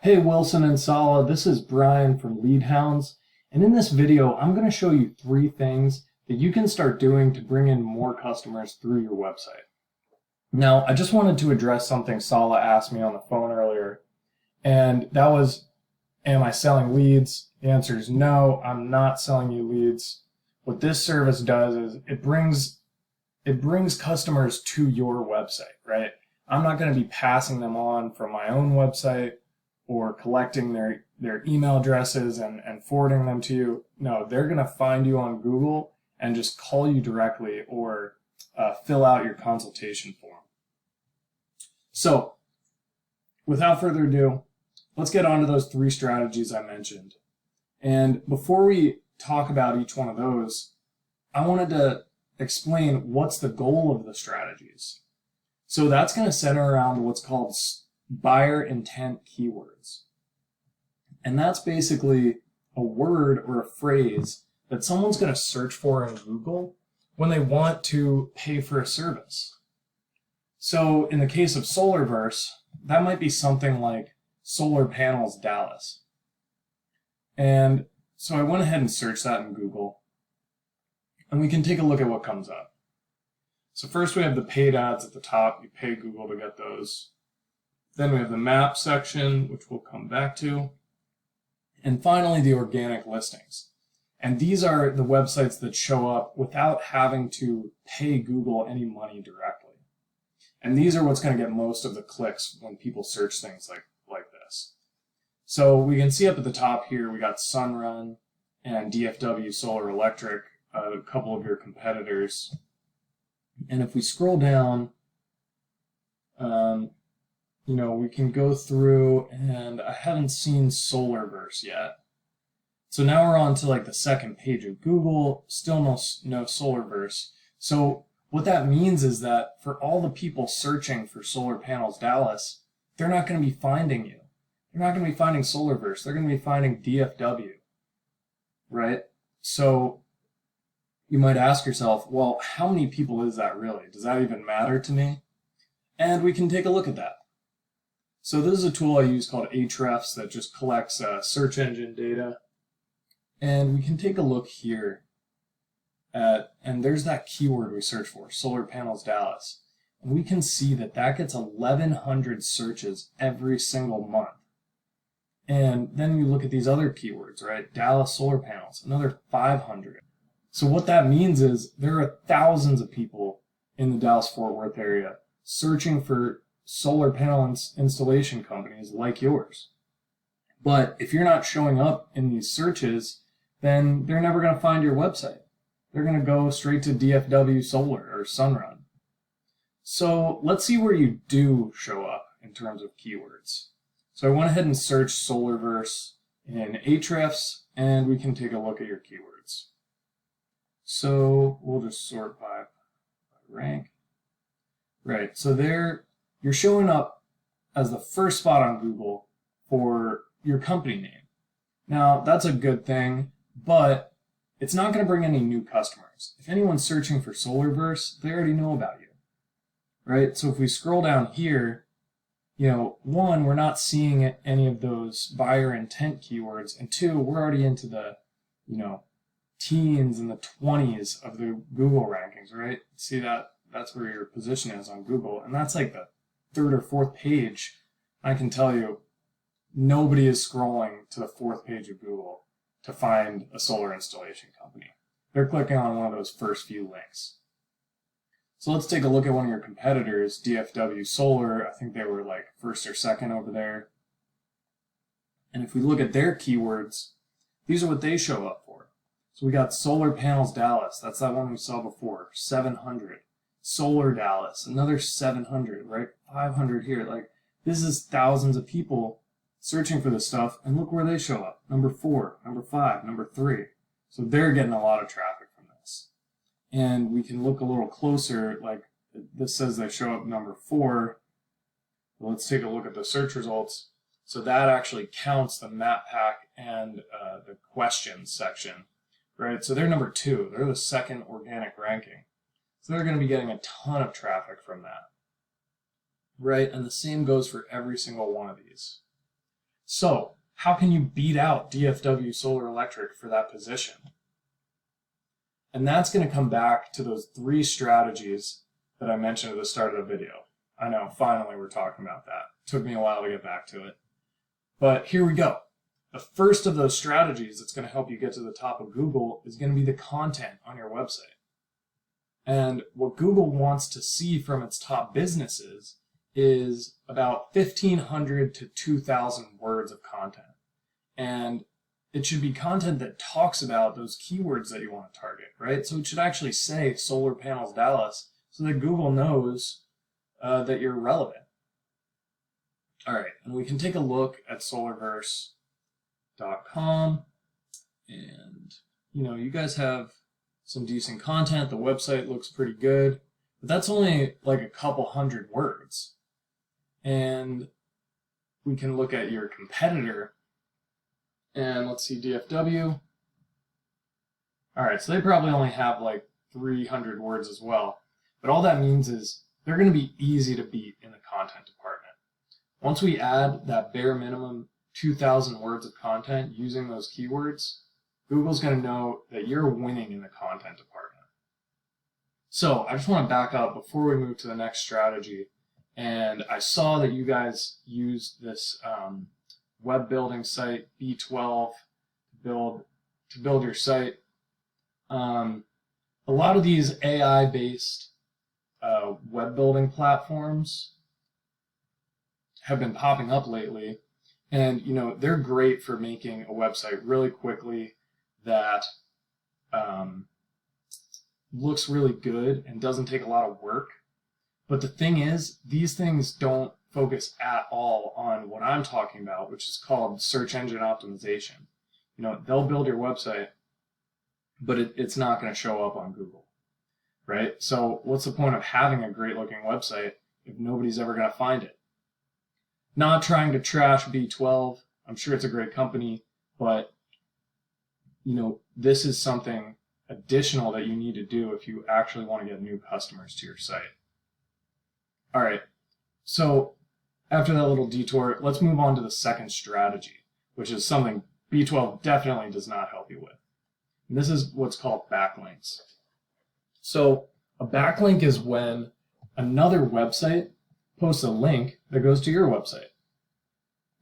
Hey Wilson and Sala, this is Brian from Leadhounds, and in this video I'm going to show you 3 things that you can start doing to bring in more customers through your website. Now, I just wanted to address something Sala asked me on the phone earlier, and that was, am I selling leads? The answer is no, I'm not selling you leads. What this service does is it brings customers to your website, right? I'm not going to be passing them on from my own website or collecting their email addresses and forwarding them to you. No, they're going to find you on Google and just call you directly or fill out your consultation form. So, without further ado, let's get on to those 3 strategies I mentioned. And before we talk about each one of those, I wanted to explain what's the goal of the strategies. So that's going to center around what's called buyer intent keywords. And that's basically a word or a phrase that someone's going to search for in Google when they want to pay for a service. So in the case of Solarverse, that might be something like Solar Panels Dallas. And so I went ahead and searched that in Google, and we can take a look at what comes up. So first we have the paid ads at the top. You pay Google to get those. Then we have the map section, which we'll come back to. And finally, the organic listings. And these are the websites that show up without having to pay Google any money directly. And these are what's going to get most of the clicks when people search things like this. So we can see up at the top here, we got Sunrun and DFW Solar Electric, a couple of your competitors. And if we scroll down, we can go through, and I haven't seen Solarverse yet. So now we're on to like the second page of Google, still no Solarverse. So what that means is that for all the people searching for Solar Panels Dallas, they're not going to be finding you. They're not going to be finding Solarverse. They're going to be finding DFW, right? So you might ask yourself, well, how many people is that really? Does that even matter to me? And we can take a look at that. So this is a tool I use called Ahrefs that just collects search engine data. And we can take a look here and there's that keyword we search for, Solar Panels Dallas. And we can see that gets 1,100 searches every single month. And then you look at these other keywords, right? Dallas solar panels, another 500. So what that means is there are thousands of people in the Dallas-Fort Worth area searching for solar panel installation companies like yours. But if you're not showing up in these searches, then they're never going to find your website. They're going to go straight to DFW Solar or Sunrun. So let's see where you do show up in terms of keywords. So I went ahead and searched Solarverse in Ahrefs, and we can take a look at your keywords. So we'll just sort by rank. Right, so there you're showing up as the first spot on Google for your company name. Now, that's a good thing, but it's not going to bring any new customers. If anyone's searching for Solarverse, they already know about you, right? So if we scroll down here, one, we're not seeing any of those buyer intent keywords, and 2, we're already into the, teens and the 20s of the Google rankings, right? See that? That's where your position is on Google, and that's like the 3rd or 4th page. I can tell you, nobody is scrolling to the 4th page of Google to find a solar installation company. They're clicking on one of those first few links. So let's take a look at one of your competitors, DFW Solar. I think they were like 1st or 2nd over there. And if we look at their keywords, these are what they show up for. So we got Solar Panels Dallas. That's that one we saw before, 700. Solar Dallas, another 700, right? 500 here. Like, this is thousands of people searching for this stuff, and look where they show up. Number 4, number 5, number 3. So they're getting a lot of traffic from this. And we can look a little closer, like this says they show up number 4. Let's take a look at the search results. So that actually counts the map pack and the questions section, right? So they're number 2. They're the 2nd organic ranking. So they're going to be getting a ton of traffic from that, right? And the same goes for every single one of these. So how can you beat out DFW Solar Electric for that position? And that's going to come back to those 3 strategies that I mentioned at the start of the video. I know, finally we're talking about that. Took me a while to get back to it. But here we go. The first of those strategies that's going to help you get to the top of Google is going to be the content on your website. And what Google wants to see from its top businesses is about 1,500 to 2,000 words of content. And it should be content that talks about those keywords that you want to target, right? So it should actually say solar panels Dallas so that Google knows that you're relevant. All right, and we can take a look at solarverse.com, and you guys have some decent content. The website looks pretty good, but that's only like a couple hundred words. And we can look at your competitor, and let's see, DFW. All right, so they probably only have like 300 words as well, but all that means is they're going to be easy to beat in the content department. Once we add that bare minimum 2,000 words of content using those keywords, Google's going to know that you're winning in the content department. So I just want to back up before we move to the next strategy. And I saw that you guys used this web building site, B12, to build your site. A lot of these AI-based web building platforms have been popping up lately, and they're great for making a website really quickly that looks really good and doesn't take a lot of work. But the thing is, these things don't focus at all on what I'm talking about, which is called search engine optimization. They'll build your website, but it's not going to show up on Google, right? So what's the point of having a great looking website if nobody's ever going to find it? Not trying to trash B12. I'm sure it's a great company, but this is something additional that you need to do if you actually want to get new customers to your site. All right, so after that little detour, let's move on to the second strategy, which is something B12 definitely does not help you with. And this is what's called backlinks. So a backlink is when another website posts a link that goes to your website.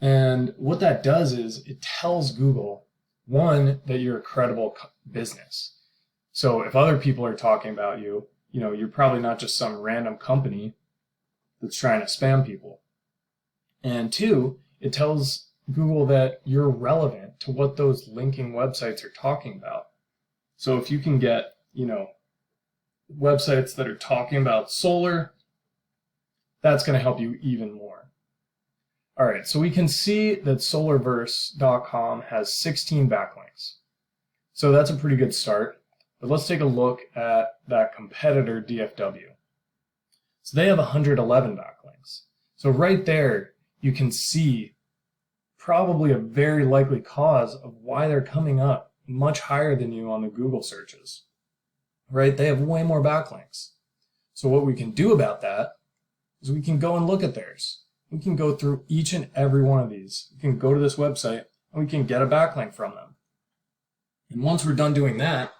And what that does is it tells Google, one, that you're a credible business. So if other people are talking about you, you're probably not just some random company that's trying to spam people. And 2, it tells Google that you're relevant to what those linking websites are talking about. So if you can get, websites that are talking about solar, that's going to help you even more. All right, so we can see that solarverse.com has 16 backlinks. So that's a pretty good start. But let's take a look at that competitor, DFW. So they have 111 backlinks. So right there, you can see probably a very likely cause of why they're coming up much higher than you on the Google searches, right? They have way more backlinks. So what we can do about that is we can go and look at theirs. We can go through each and every one of these. We can go to this website and we can get a backlink from them. And once we're done doing that,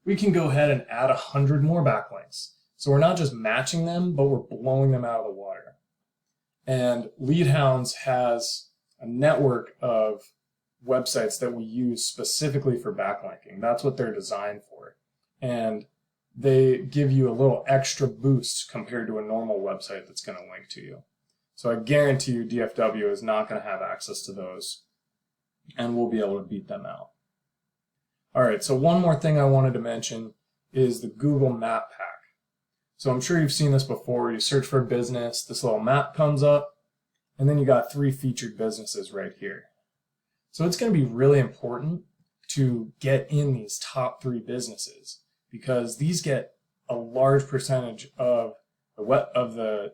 we can go ahead and add 100 more backlinks. So we're not just matching them, but we're blowing them out of the water. And LeadHounds has a network of websites that we use specifically for backlinking. That's what they're designed for. And they give you a little extra boost compared to a normal website that's going to link to you. So I guarantee you DFW is not going to have access to those, and we'll be able to beat them out. All right, so one more thing I wanted to mention is the Google Map Pack. So I'm sure you've seen this before. You search for a business, this little map comes up, and then you got 3 featured businesses right here. So it's going to be really important to get in these top 3 businesses because these get a large percentage of the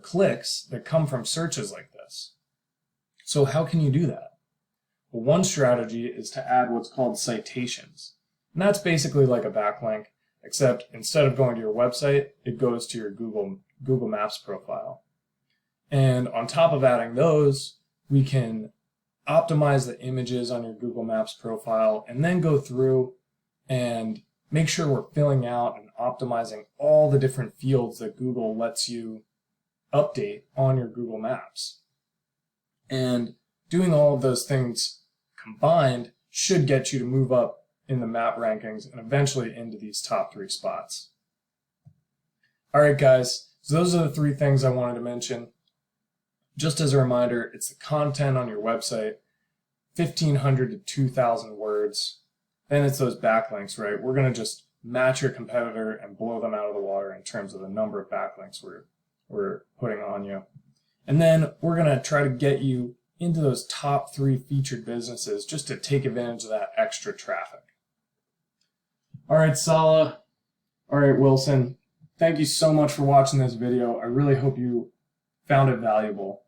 clicks that come from searches like this. So how can you do that? Well, one strategy is to add what's called citations. And that's basically like a backlink, except instead of going to your website, it goes to your Google Maps profile. And on top of adding those, we can optimize the images on your Google Maps profile, and then go through and make sure we're filling out and optimizing all the different fields that Google lets you update on your Google Maps. And doing all of those things combined should get you to move up in the map rankings and eventually into these top 3 spots. All right, guys, so those are the 3 things I wanted to mention. Just as a reminder, it's the content on your website, 1,500 to 2,000 words. Then it's those backlinks, right? We're going to just match your competitor and blow them out of the water in terms of the number of backlinks we're putting on you. And then we're going to try to get you into those top 3 featured businesses just to take advantage of that extra traffic. All right, Sala. All right, Wilson. Thank you so much for watching this video. I really hope you found it valuable.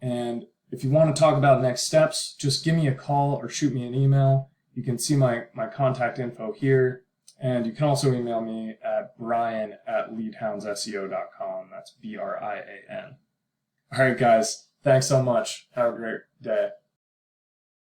And if you want to talk about next steps, just give me a call or shoot me an email. You can see my contact info here. And you can also email me at brian@leadhoundsseo.com. That's BRIAN. All right, guys. Thanks so much. Have a great day.